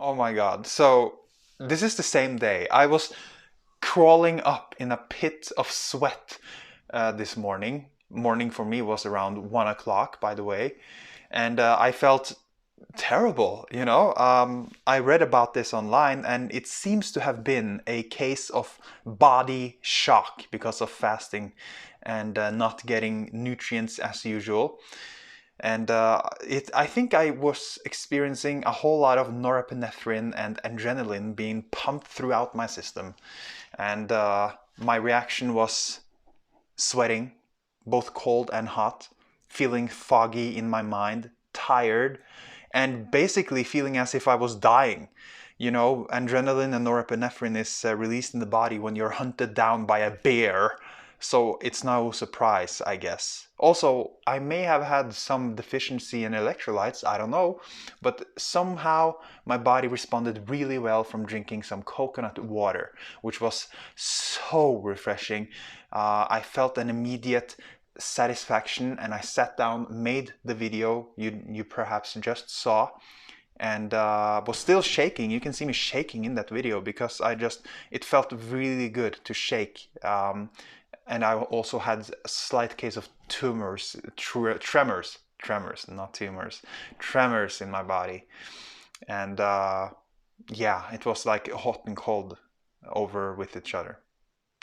Oh my God. So this is the same day. I was crawling up in a pit of sweat this morning. Morning for me was around 1 o'clock, by the way. And I felt terrible, you know. I read about this online, and it seems to have been a case of body shock because of fasting and not getting nutrients as usual. And I think I was experiencing a whole lot of norepinephrine and adrenaline being pumped throughout my system. And my reaction was sweating, both cold and hot, feeling foggy in my mind, tired, and basically feeling as if I was dying. You know, adrenaline and norepinephrine is released in the body when you're hunted down by a bear. So it's no surprise, I guess. Also, I may have had some deficiency in electrolytes, I don't know, but somehow my body responded really well from drinking some coconut water, which was so refreshing. I felt an immediate satisfaction, and I sat down, made the video you perhaps just saw, and was still shaking. You can see me shaking in that video because it felt really good to shake. And I also had a slight case of tremors, not tumors, tremors in my body. And yeah, it was like hot and cold over with each other.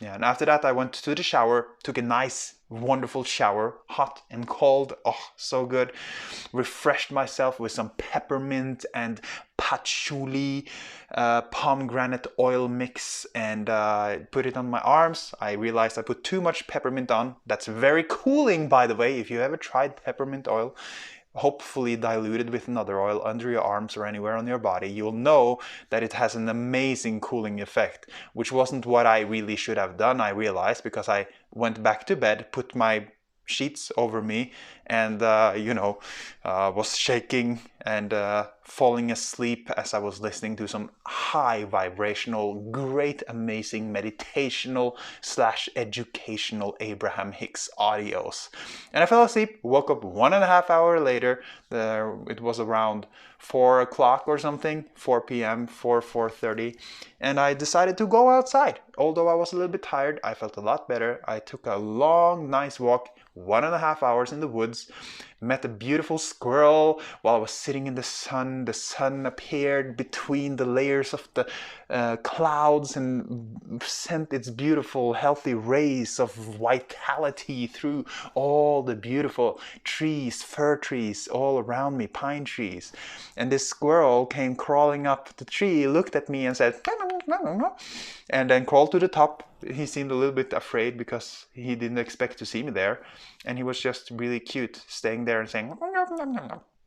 Yeah, and after that I went to the shower, took a nice, wonderful shower, hot and cold. Oh, so good. Refreshed myself with some peppermint and patchouli pomegranate oil mix, and put it on my arms. I realized I put too much peppermint on. That's very cooling, by the way. If you ever tried peppermint oil, hopefully diluted with another oil under your arms or anywhere on your body, you'll know that it has an amazing cooling effect, which wasn't what I really should have done, I realized, because I went back to bed, put my sheets over me, and was shaking and falling asleep as I was listening to some high vibrational, great, amazing meditational slash educational Abraham Hicks audios. And I fell asleep, woke up 1.5 hours later. It was around 4 o'clock or something, 4 p.m., 4:30, and I decided to go outside. Although I was a little bit tired, I felt a lot better. I took a long, nice walk, 1.5 hours in the woods, met a beautiful squirrel while I was sitting in the sun. The sun appeared between the layers of the clouds and sent its beautiful, healthy rays of vitality through all the beautiful trees, fir trees all around me, pine trees. And this squirrel came crawling up the tree, looked at me and said, and then crawled to the top. He seemed a little bit afraid because he didn't expect to see me there. And he was just really cute, staying there and saying,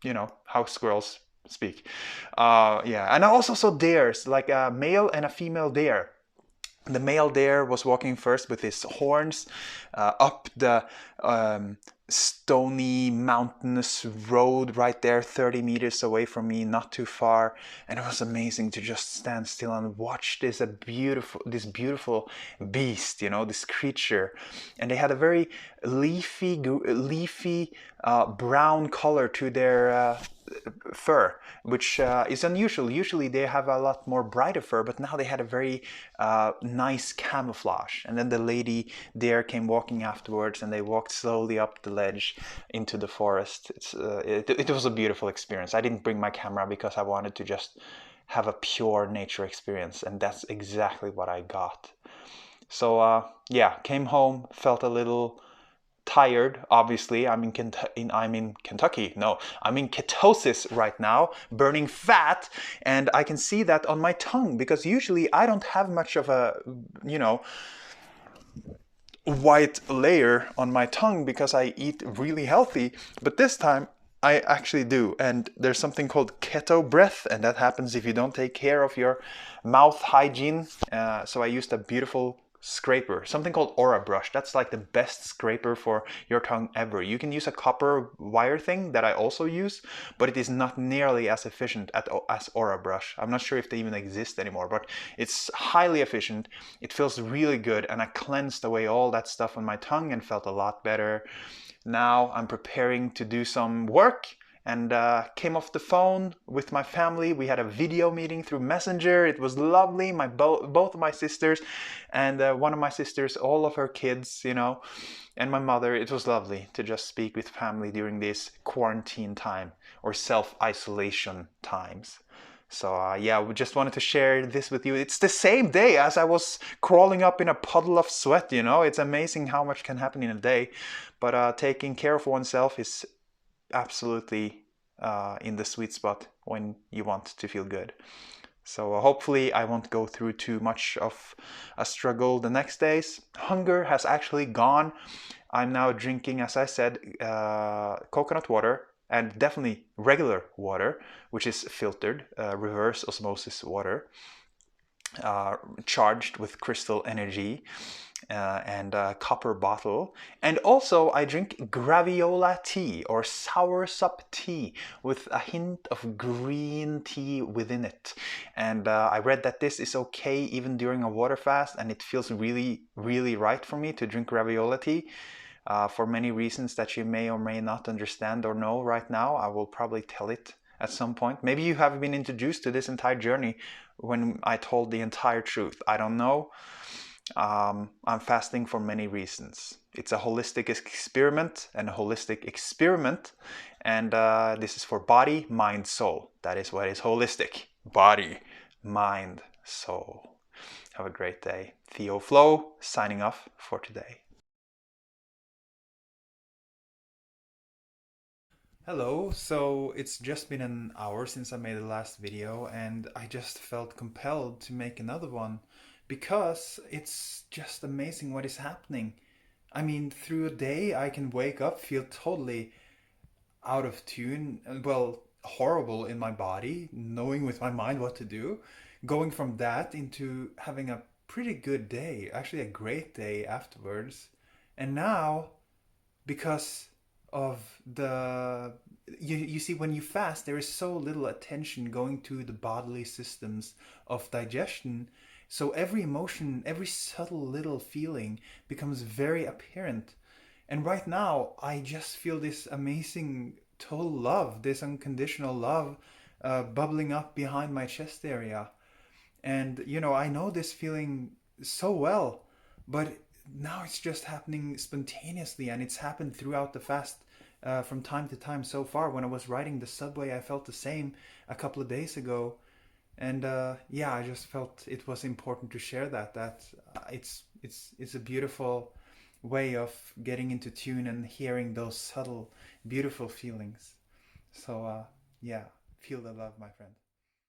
you know, how squirrels speak. Yeah, and I also saw deers, like a male and a female deer. The male deer was walking first with his horns up the stony mountainous road right there 30 meters away from me, not too far. And it was amazing to just stand still and watch this beautiful beast, you know, this creature. And they had a very leafy brown color to their fur, which is unusual. Usually they have a lot more brighter fur, but now they had a very nice camouflage. And then the lady there came walking afterwards, and they walked slowly up the ledge into the forest. It was a beautiful experience. I didn't bring my camera because I wanted to just have a pure nature experience, and that's exactly what I got. So yeah, came home, felt a little tired. Obviously, I'm in Kentucky. No, I'm in ketosis right now, burning fat, and I can see that on my tongue, because usually I don't have much of a, you know, white layer on my tongue because I eat really healthy, but this time I actually do. And there's something called keto breath, and that happens if you don't take care of your mouth hygiene. So I used a beautiful scraper, something called Aura Brush. That's like the best scraper for your tongue ever. You can use a copper wire thing that I also use, but it is not nearly as efficient as Aura Brush. I'm not sure if they even exist anymore, but it's highly efficient. It feels really good, and I cleansed away all that stuff on my tongue and felt a lot better. Now I'm preparing to do some work and came off the phone with my family. We had a video meeting through Messenger. It was lovely. Both of my sisters and one of my sisters, all of her kids, and my mother. It was lovely to just speak with family during this quarantine time or self-isolation times. So yeah, we just wanted to share this with you. It's the same day as I was crawling up in a puddle of sweat, It's amazing how much can happen in a day. But taking care of oneself is absolutely in the sweet spot when you want to feel good. So hopefully I won't go through too much of a struggle the next days. Hunger has actually gone. I'm now drinking, as I said, coconut water and definitely regular water, which is filtered, reverse osmosis water, charged with crystal energy. And a copper bottle. And also I drink graviola tea or soursop tea with a hint of green tea within it. And I read that this is okay even during a water fast, and it feels really, really right for me to drink graviola tea. For many reasons that you may or may not understand or know right now. I will probably tell it at some point. Maybe you have been introduced to this entire journey when I told the entire truth. I don't know. I'm fasting for many reasons. It's a holistic experiment and a holistic experiment. And this is for body, mind, soul. That is what is holistic. Body, mind, soul. Have a great day. Theo Flove signing off for today. Hello, so it's just been an hour since I made the last video, and I just felt compelled to make another one because it's just amazing what is happening. I mean, through a day, I can wake up, feel totally out of tune, well, horrible in my body, knowing with my mind what to do, going from that into having a pretty good day, actually a great day afterwards. And now because of the you see, when you fast there is so little attention going to the bodily systems of digestion, so every emotion, every subtle little feeling becomes very apparent. And right now I just feel this amazing total love, this unconditional love, bubbling up behind my chest area. And I know this feeling so well, but now it's just happening spontaneously, and it's happened throughout the fast, from time to time so far. When I was riding the subway, I felt the same a couple of days ago. And yeah, I just felt it was important to share that it's a beautiful way of getting into tune and hearing those subtle, beautiful feelings. So yeah, feel the love, my friend.